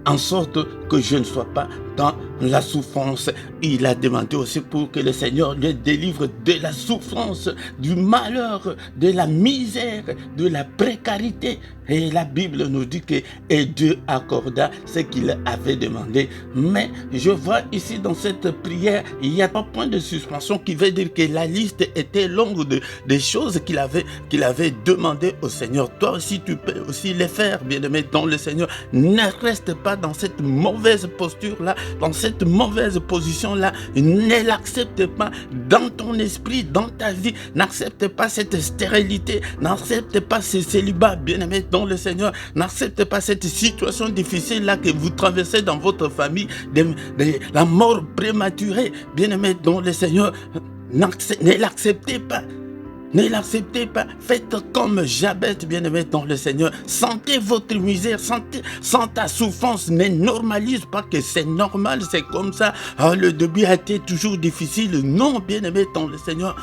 en sorte que je ne sois pas dans la souffrance. Il a demandé aussi pour que le Seigneur lui délivre de la souffrance, du malheur, de la misère, de la précarité. Et la Bible nous dit que Dieu accorda ce qu'il avait demandé. Mais je vois ici dans cette prière, il y a un point de suspension qui veut dire que la liste était longue des choses qu'il avait demandé au Seigneur. Toi aussi, tu peux aussi les faire, bien-aimé dans le Seigneur. Ne reste pas dans cette mauvaise posture-là, dans cette mauvaise position-là. Ne l'accepte pas dans ton esprit, dans ta vie. N'accepte pas cette stérilité. N'accepte pas ce célibat, bien-aimé dans le Seigneur. N'accepte pas cette situation difficile-là que vous traversez dans votre famille, la mort prématurée, bien-aimé dans le Seigneur. Ne l'acceptez pas. Ne l'acceptez pas. Faites comme Jabez, bien-aimé dans le Seigneur. Sentez votre misère, sentez ta souffrance. Ne normalise pas que c'est normal, c'est comme ça. Le début a été toujours difficile. Non, bien-aimé dans le Seigneur.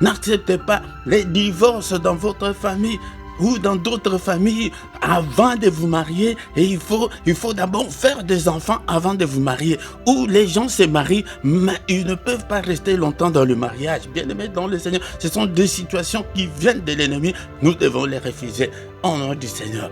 N'acceptez pas les divorces dans votre famille ou dans d'autres familles avant de vous marier. Et il faut d'abord faire des enfants avant de vous marier. Ou les gens se marient, mais ils ne peuvent pas rester longtemps dans le mariage. Bien-aimés dans le Seigneur, ce sont des situations qui viennent de l'ennemi. Nous devons les refuser au nom du Seigneur.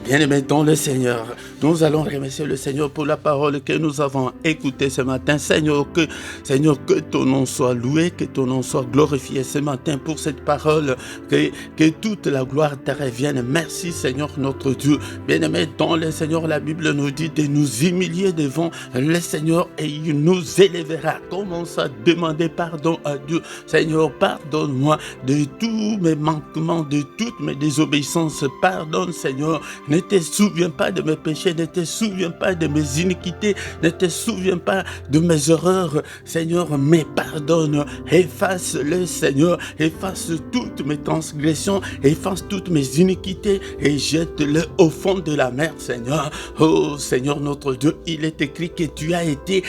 Bien-aimés dans le Seigneur, nous allons remercier le Seigneur pour la parole que nous avons écoutée ce matin. Seigneur, que ton nom soit loué, que ton nom soit glorifié ce matin pour cette parole, que toute la gloire te revienne. Merci Seigneur notre Dieu. Bien-aimés dans le Seigneur, la Bible nous dit de nous humilier devant le Seigneur et il nous élèvera. Commence à demander pardon à Dieu. Seigneur, pardonne-moi de tous mes manquements, de toutes mes désobéissances. Pardonne Seigneur. Ne te souviens pas de mes péchés, ne te souviens pas de mes iniquités, ne te souviens pas de mes erreurs, Seigneur, mais pardonne, efface-le, Seigneur, efface toutes mes transgressions, efface toutes mes iniquités et jette-le au fond de la mer, Seigneur. Oh, Seigneur notre Dieu, il est écrit que tu as été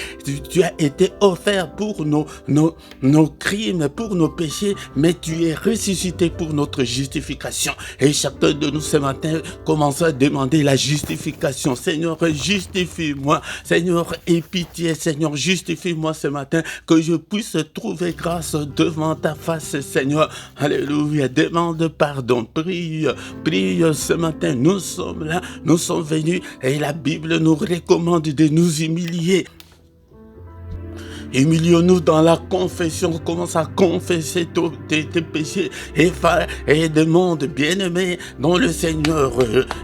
offert pour nos crimes, pour nos péchés, mais tu es ressuscité pour notre justification. Et chacun de nous ce matin commence à demander la justification. Seigneur, justifie-moi. Seigneur, aie pitié. Seigneur, justifie-moi ce matin, que je puisse trouver grâce devant ta face, Seigneur. Alléluia. Demande pardon. Prie ce matin. Nous sommes là, nous sommes venus et la Bible nous recommande de nous humilier. Humilions-nous dans la confession. Commence à confesser tes péchés et demande, bien-aimé, dans le Seigneur.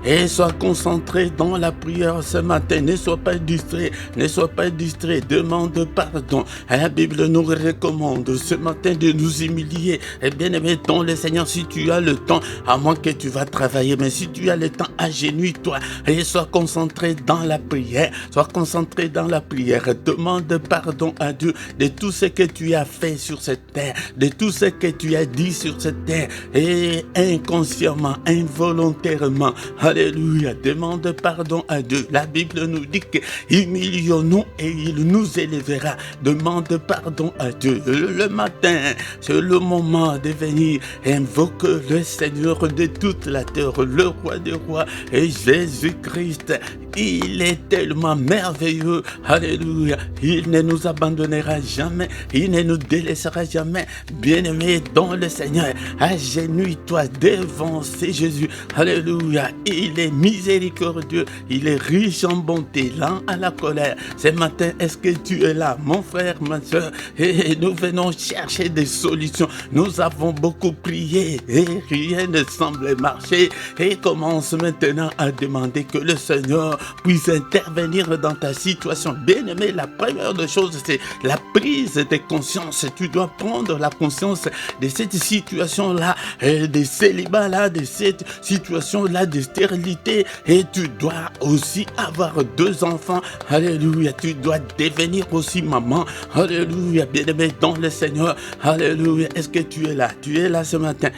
Et sois concentré dans la prière ce matin. Ne sois pas distrait. Ne sois pas distrait. Demande pardon. La Bible nous recommande ce matin de nous humilier. Et bien-aimé, dans le Seigneur, si tu as le temps, à moins que tu vas travailler, mais si tu as le temps, agenouille-toi et sois concentré dans la prière. Sois concentré dans la prière. Demande pardon à Dieu de tout ce que tu as fait sur cette terre, de tout ce que tu as dit sur cette terre, et inconsciemment, involontairement. Alléluia. Demande pardon à Dieu. La Bible nous dit que humilions-nous et il nous élèvera. Demande pardon à Dieu. Le matin, c'est le moment de venir invoque le Seigneur de toute la terre, le roi des rois et Jésus-Christ. Il est tellement merveilleux. Alléluia. Il ne nous abandonnera jamais. Il ne nous délaissera jamais. Bien-aimé dans le Seigneur, agenouille-toi devant ce Jésus. Alléluia. Il est miséricordieux. Il est riche en bonté, lent à la colère. Ce matin, est-ce que tu es là, mon frère, ma soeur? Et nous venons chercher des solutions. Nous avons beaucoup prié et rien ne semble marcher. Et commence maintenant à demander que le Seigneur puisse intervenir dans ta situation. Bien-aimé, la première des choses, c'est la prise de conscience. Tu dois prendre la conscience de cette situation-là, de célibat-là, de cette situation-là de stérilité. Et tu dois aussi avoir 2 enfants. Alléluia. Tu dois devenir aussi maman. Alléluia. Bien-aimé dans le Seigneur. Alléluia. Est-ce que tu es là? Tu es là ce matin?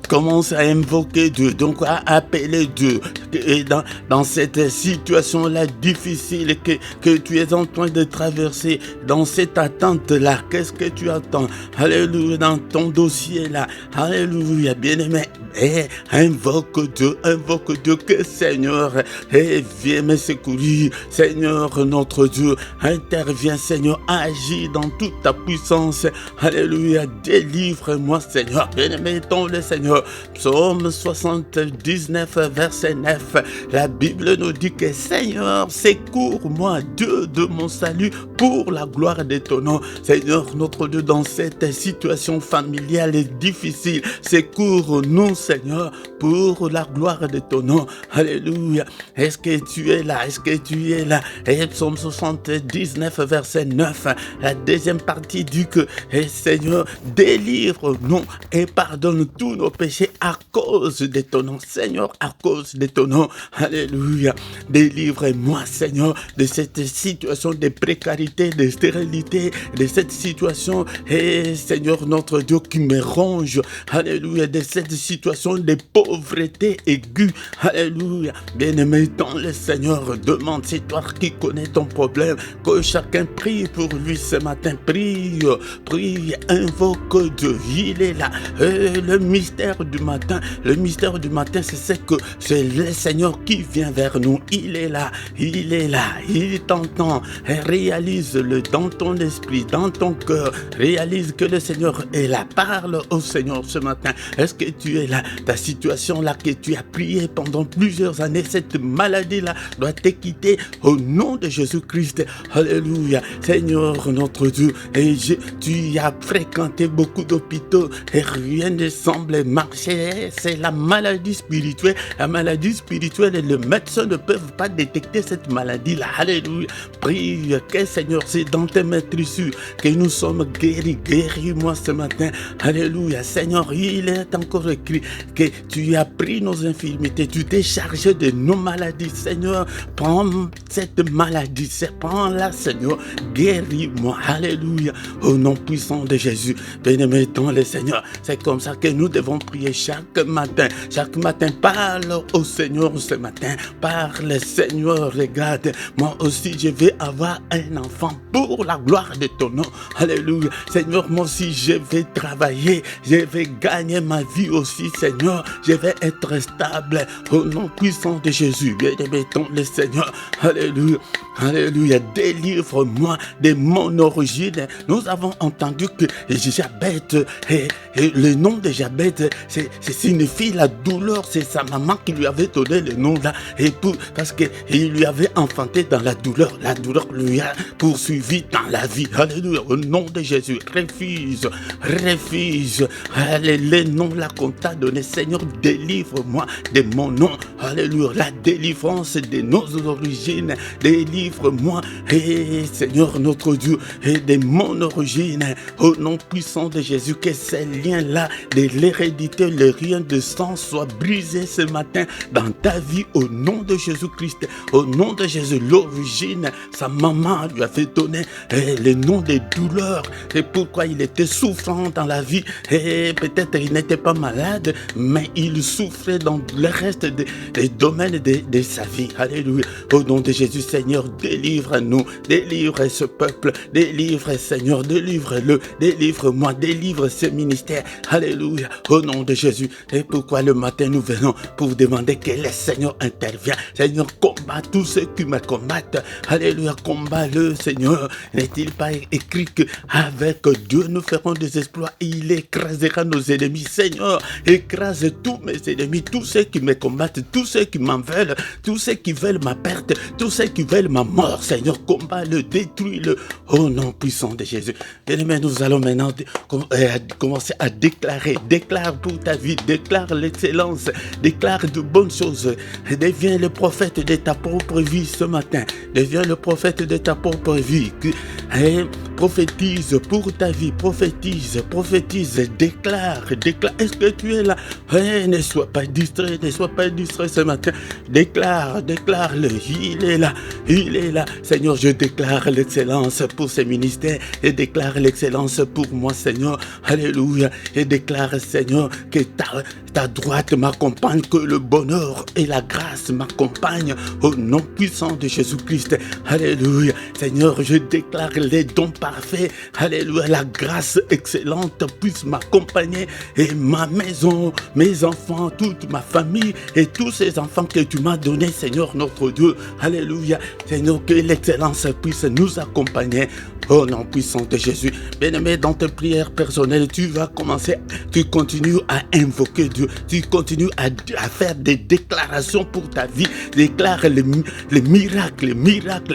Commence à invoquer Dieu, donc à appeler Dieu. Et dans cette situation-là difficile que tu es en train de traverser, dans cette attente-là, qu'est-ce que tu attends? Alléluia, dans ton dossier-là. Alléluia, bien-aimé. Invoque Dieu, que Seigneur, viens me secourir. Seigneur, notre Dieu, interviens, Seigneur, agis dans toute ta puissance. Alléluia, délivre-moi, Seigneur. Bien-aimé, dans le Seigneur. Psaume 79, verset 9. La Bible nous dit que Seigneur, secours-moi, Dieu de mon salut, pour la gloire de ton nom. Seigneur, notre Dieu, dans cette situation familiale et difficile, secours-nous, Seigneur, pour la gloire de ton nom. Alléluia. Est-ce que tu es là? Est-ce que tu es là? Et Psaume 79, verset 9. La deuxième partie dit que, Seigneur, délivre-nous et pardonne tous nos péchés à cause de ton nom. Seigneur, à cause de ton nom. Alléluia. Délivre-moi, Seigneur, de cette situation de précarité, de stérilité, de cette situation, Seigneur, notre Dieu, qui me ronge. Alléluia. De cette situation de pauvreté aiguë. Alléluia. Bien-aimé dans le Seigneur, demande, c'est toi qui connais ton problème, que chacun prie pour lui ce matin. Prie, invoque Dieu. Il est là. Le mystère du matin, c'est le Seigneur qui vient vers nous. Il est là, il t'entend. Réalise-le dans ton esprit, dans ton cœur. Réalise que le Seigneur est là. Parle au Seigneur ce matin. Est-ce que tu es là? Ta situation là que tu as prié pendant plusieurs années, cette maladie-là doit te quitter au nom de Jésus-Christ. Alléluia. Seigneur notre Dieu, tu as fréquenté beaucoup d'hôpitaux et rien ne semble marcher. C'est la maladie spirituelle. La maladie spirituelle, et le médecin ne peuvent pas détecter cette maladie-là. Alléluia. Prie que Seigneur, c'est dans tes maîtrises que nous sommes guéris. Guéris-moi ce matin. Alléluia. Seigneur, il est encore écrit que tu as pris nos infirmités, tu t'es chargé de nos maladies. Seigneur, prends cette maladie, prends-la, Seigneur, guéris-moi. Alléluia. Au nom puissant de Jésus, bien-aimé dans le Seigneur, c'est comme ça que nous devons prier chaque matin. Chaque matin, parle au Seigneur ce matin. Parle, Seigneur, regarde, moi aussi je vais avoir un enfant pour la gloire de ton nom. Alléluia. Seigneur, moi aussi je vais travailler, je vais gagner ma vie aussi, Seigneur. Je vais être stable au nom puissant de Jésus. Bien-aimé dans le Seigneur. Alléluia. Alléluia. Délivre-moi de mon origine. Nous avons entendu que Jabet, et le nom de Jabet, c'est signifie la douleur. C'est sa maman qui lui avait donné donné le nom là, et parce qu'il lui avait enfanté dans la douleur lui a poursuivi dans la vie. Alléluia, au nom de Jésus, refuse, les noms là qu'on t'a donné, Seigneur, délivre-moi de mon nom. Alléluia, la délivrance de nos origines, délivre-moi, et Seigneur notre Dieu, et de mon origine, au nom puissant de Jésus, que ces liens-là de l'hérédité, le lien de sang soient brisés ce matin dans ta vie, au nom de Jésus-Christ, au nom de Jésus. L'origine, sa maman lui avait donné le nom de douleur, c'est pourquoi il était souffrant dans la vie, et peut-être il n'était pas malade, mais il souffrait dans le reste des domaines de sa vie. Alléluia, au nom de Jésus. Seigneur, délivre-nous, délivre ce peuple, délivre Seigneur, délivre-le, délivre-moi, délivre ce ministère. Alléluia, au nom de Jésus. Et pourquoi le matin nous venons pour demander que le Seigneur intervienne. Seigneur, combat tous ceux qui me combattent. Alléluia, combat-le, Seigneur. N'est-il pas écrit qu'avec Dieu nous ferons des exploits et il écrasera nos ennemis. Seigneur, écrase tous mes ennemis, tous ceux qui me combattent, tous ceux qui m'en veulent, tous ceux qui veulent ma perte, tous ceux qui veulent ma mort. Seigneur, combat-le, détruis-le au nom puissant de Jésus. Bien-aimés, nous allons maintenant commencer à déclarer. Déclare pour ta vie, déclare l'excellence, déclare de bonnes choses. Deviens le prophète de ta propre vie ce matin. Deviens le prophète de ta propre vie. Prophétise pour ta vie, prophétise, déclare. Est-ce que tu es là? Ne sois pas distrait ce matin. Déclare-le. Il est là. Seigneur, je déclare l'excellence pour ce ministère et déclare l'excellence pour moi, Seigneur. Alléluia. Et déclare, Seigneur, que ta droite m'accompagne, que le bonheur et la grâce m'accompagnent au nom puissant de Jésus-Christ. Alléluia. Seigneur, je déclare les dons parfaits. Alléluia. La grâce excellente puisse m'accompagner et ma maison, mes enfants, toute ma famille et tous ces enfants que tu m'as donnés, Seigneur notre Dieu. Alléluia. Seigneur, que l'excellence puisse nous accompagner au nom puissant de Jésus. Bien-aimé, dans tes prières personnelles, tu continues à invoquer Dieu, tu continues à faire des déclarations pour ta vie. Déclare les miracles.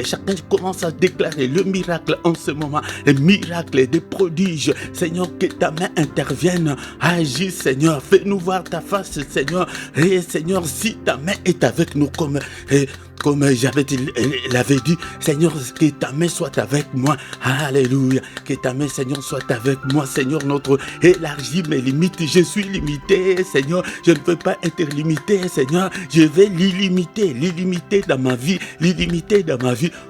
Chacun commence à déclarer le miracle en ce moment, les miracles, des prodiges. Seigneur, que ta main intervienne, agis, Seigneur, fais-nous voir ta face, Seigneur. Et Seigneur, si ta main est avec nous comme j'avais l'avait dit, Seigneur, que ta main soit avec moi. Alléluia. Que ta main, Seigneur, soit avec moi. Seigneur, élargis mes limites. Je suis limité, Seigneur. Je ne veux pas être limité, Seigneur. Je vais l'illimiter dans ma vie.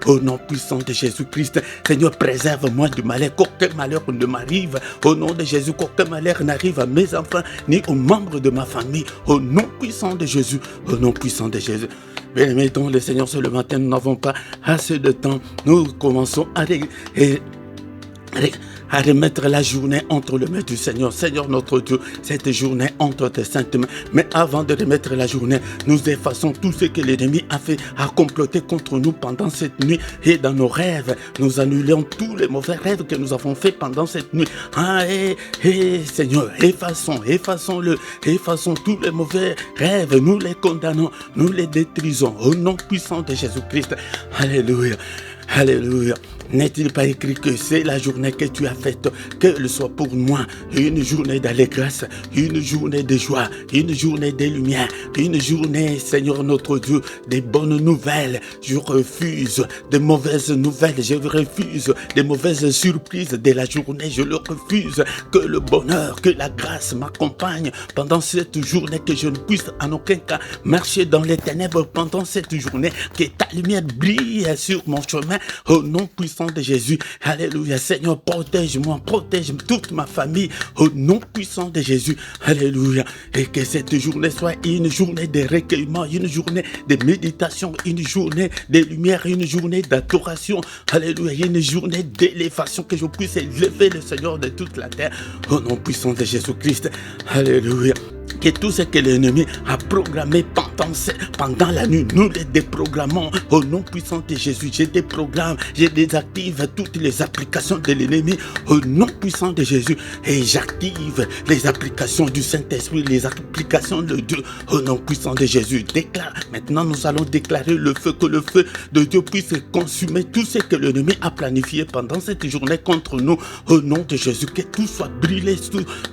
Au nom puissant de Jésus-Christ. Seigneur, préserve-moi du malheur. Qu'aucun malheur ne m'arrive. Au nom de Jésus, qu'aucun malheur n'arrive à mes enfants, ni aux membres de ma famille. Au nom puissant de Jésus. Au nom puissant de Jésus. Bien-aimés, dans le Seigneur, ce le matin, nous n'avons pas assez de temps. Nous commençons à remettre la journée entre les mains du Seigneur. Seigneur notre Dieu, cette journée entre tes saintes mains. Mais avant de remettre la journée, nous effaçons tout ce que l'ennemi a comploté contre nous pendant cette nuit. Et dans nos rêves, nous annulons tous les mauvais rêves que nous avons faits pendant cette nuit. Seigneur, effaçons tous les mauvais rêves. Nous les condamnons, nous les détruisons. Au nom puissant de Jésus-Christ. Alléluia. Alléluia. N'est-il pas écrit que c'est la journée que tu as faite, qu'elle soit pour moi une journée d'allégresse, une journée de joie, une journée de lumière, une journée, Seigneur notre Dieu, des bonnes nouvelles. Je refuse de mauvaises nouvelles, je refuse de mauvaises surprises de la journée, je le refuse. Que le bonheur, que la grâce m'accompagne pendant cette journée, que je ne puisse en aucun cas marcher dans les ténèbres pendant cette journée, que ta lumière brille sur mon chemin, au nom puissant de Jésus. Alléluia. Seigneur, protège-moi, protège toute ma famille au nom puissant de Jésus. Alléluia. Et que cette journée soit une journée de recueillement, une journée de méditation, une journée de lumière, une journée d'adoration. Alléluia. Une journée d'élévation, que je puisse élever le Seigneur de toute la terre au nom puissant de Jésus-Christ. Alléluia. que tout ce que l'ennemi a programmé pendant la nuit, nous les déprogrammons au nom puissant de Jésus. Je déprogramme, je désactive toutes les applications de l'ennemi au nom puissant de Jésus et j'active les applications du Saint-Esprit, les applications de Dieu au nom puissant de Jésus. Déclare, maintenant nous allons déclarer le feu, que le feu de Dieu puisse consumer tout ce que l'ennemi a planifié pendant cette journée contre nous au nom de Jésus. Que tout soit brûlé,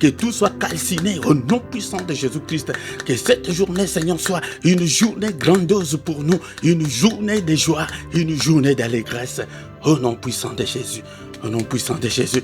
que tout soit calciné au nom puissant de Jésus-Christ. Que cette journée, Seigneur, soit une journée grandiose pour nous, une journée de joie, une journée d'allégresse au nom puissant de Jésus. Au nom puissant de Jésus.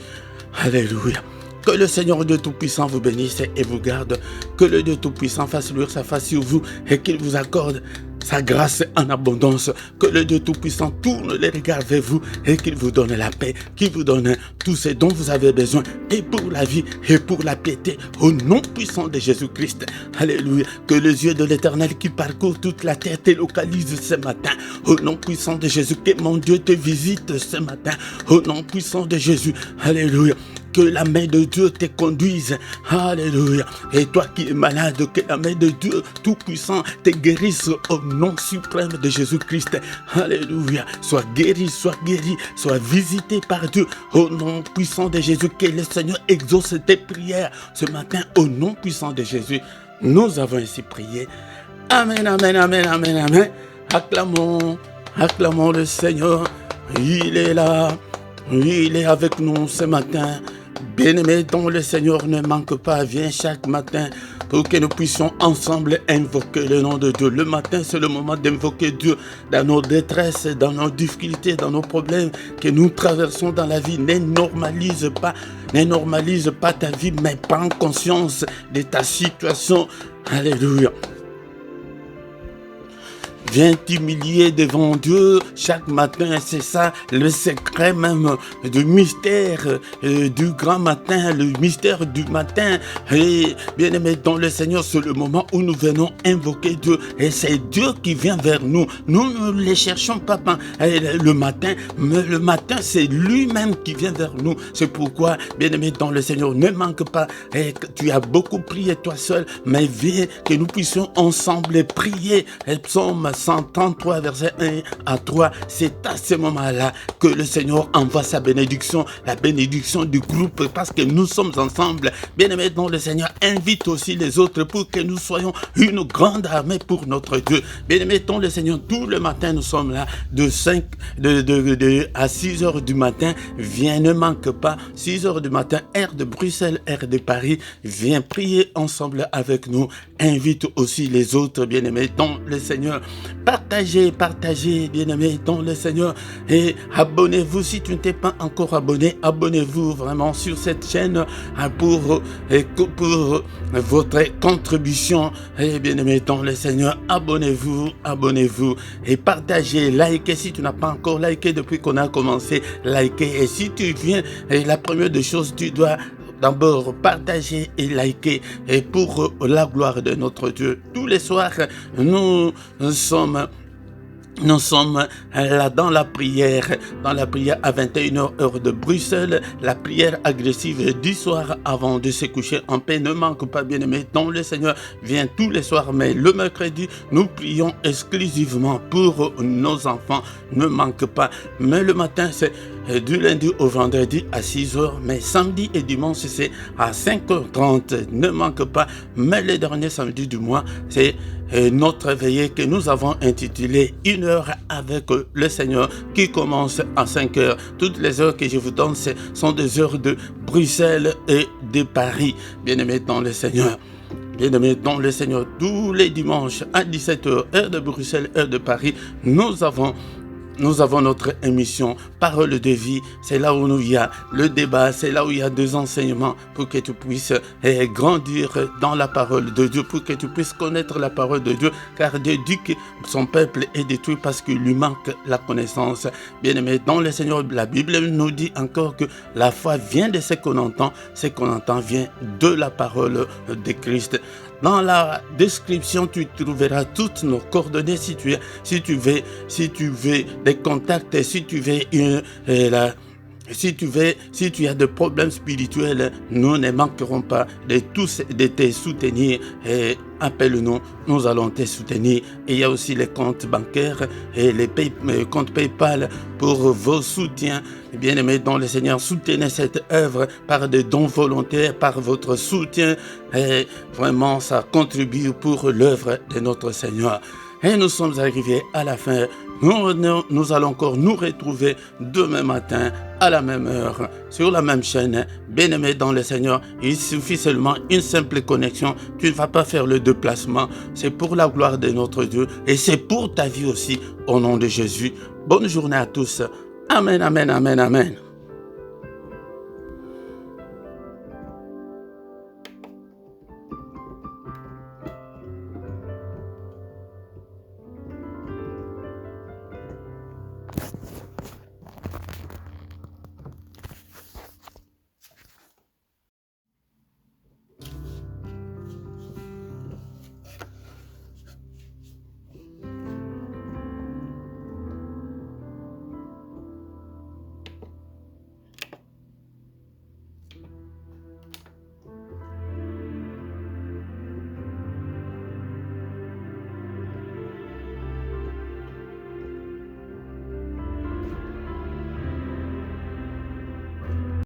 Alléluia. Que le Seigneur Dieu Tout-Puissant vous bénisse et vous garde. Que le Dieu Tout-Puissant fasse luire sa face sur vous et qu'il vous accorde sa grâce en abondance. Que le Dieu Tout-Puissant tourne les regards vers vous et qu'il vous donne la paix, qu'il vous donne tout ce dont vous avez besoin et pour la vie et pour la piété au nom puissant de Jésus-Christ. Alléluia. Que les yeux de l'Éternel qui parcourt toute la terre te localisent ce matin au nom puissant de Jésus. Que mon Dieu te visite ce matin au nom puissant de Jésus. Alléluia. Que la main de Dieu te conduise. Alléluia. Et toi qui es malade, que la main de Dieu Tout-Puissant te guérisse au nom suprême de Jésus-Christ. Alléluia. Sois guéri, sois visité par Dieu au nom puissant de Jésus. Que le Seigneur exauce tes prières ce matin au nom puissant de Jésus. Nous avons ainsi prié. Amen, amen, amen, amen, amen. Acclamons, acclamons le Seigneur. Il est là. Il est avec nous ce matin. Bien-aimé dont le Seigneur ne manque pas, viens chaque matin pour que nous puissions ensemble invoquer le nom de Dieu. Le matin, c'est le moment d'invoquer Dieu dans nos détresses, dans nos difficultés, dans nos problèmes que nous traversons dans la vie. Ne normalise pas ta vie, mais prends conscience de ta situation. Alléluia. Viens t'humilier devant Dieu chaque matin, c'est ça le secret même du mystère du grand matin, le mystère du matin. Et bien aimé dans le Seigneur, c'est le moment où nous venons invoquer Dieu et c'est Dieu qui vient vers nous. Nous ne les cherchons pas le matin, mais le matin c'est lui-même qui vient vers nous. C'est pourquoi, bien aimé dans le Seigneur, ne manque pas. Et tu as beaucoup prié toi seul, mais viens que nous puissions ensemble prier. Et psaume 133, verset 1 à 3, c'est à ce moment-là que le Seigneur envoie sa bénédiction, la bénédiction du groupe, parce que nous sommes ensemble. Bien-aimés dans le Seigneur, invite aussi les autres pour que nous soyons une grande armée pour notre Dieu. Bien-aimés dans le Seigneur, tout le matin, nous sommes là de 5 à 6 heures du matin. Viens, ne manque pas, 6 heures du matin, heure de Bruxelles, heure de Paris. Viens prier ensemble avec nous. Invite aussi les autres, bien-aimés dans le Seigneur. Partagez, bien-aimés dans le Seigneur. Et abonnez-vous si tu ne t'es pas encore abonné. Abonnez-vous vraiment sur cette chaîne pour votre contribution. Et bien-aimés dans le Seigneur, abonnez-vous et partagez, likez si tu n'as pas encore liké depuis qu'on a commencé. Likez et si tu viens, et la première des choses, tu dois d'abord partager et liker et pour la gloire de notre Dieu. Tous les soirs, nous sommes là dans la prière à 21h heure de Bruxelles, la prière agressive du soir avant de se coucher en paix. Ne manque pas, bien-aimé dans le Seigneur, vient tous les soirs, mais le mercredi, nous prions exclusivement pour nos enfants. Ne manque pas, mais le matin, c'est du lundi au vendredi à 6h, mais samedi et dimanche, c'est à 5h30. Ne manque pas, mais le dernier samedi du mois, c'est notre veillée que nous avons intitulée 1 heure avec le Seigneur qui commence à 5h. Toutes les heures que je vous donne, ce sont des heures de Bruxelles et de Paris. Bien-aimés dans le Seigneur. Bien-aimés dans le Seigneur, tous les dimanches à 17h, heure de Bruxelles, heure de Paris, nous avons notre émission Parole de vie. C'est là où il y a le débat, c'est là où il y a des enseignements pour que tu puisses grandir dans la parole de Dieu, pour que tu puisses connaître la parole de Dieu, car Dieu dit que son peuple est détruit parce qu'il lui manque la connaissance. Bien-aimé dans le Seigneur, la Bible nous dit encore que la foi vient de ce qu'on entend vient de la parole de Christ. Dans la description, tu trouveras toutes nos coordonnées si tu veux des contacts, si tu veux Si tu as des problèmes spirituels, nous ne manquerons pas de te soutenir. Et appelle-nous, nous allons te soutenir. Et il y a aussi les comptes bancaires et les comptes PayPal pour vos soutiens. Bien-aimés dans le Seigneur, soutenez cette œuvre par des dons volontaires, par votre soutien. Et vraiment, ça contribue pour l'œuvre de notre Seigneur. Et nous sommes arrivés à la fin. Nous allons encore nous retrouver demain matin à la même heure, sur la même chaîne. Bien-aimé dans le Seigneur, il suffit seulement une simple connexion. Tu ne vas pas faire le déplacement. C'est pour la gloire de notre Dieu et c'est pour ta vie aussi, au nom de Jésus. Bonne journée à tous. Amen, amen, amen, amen.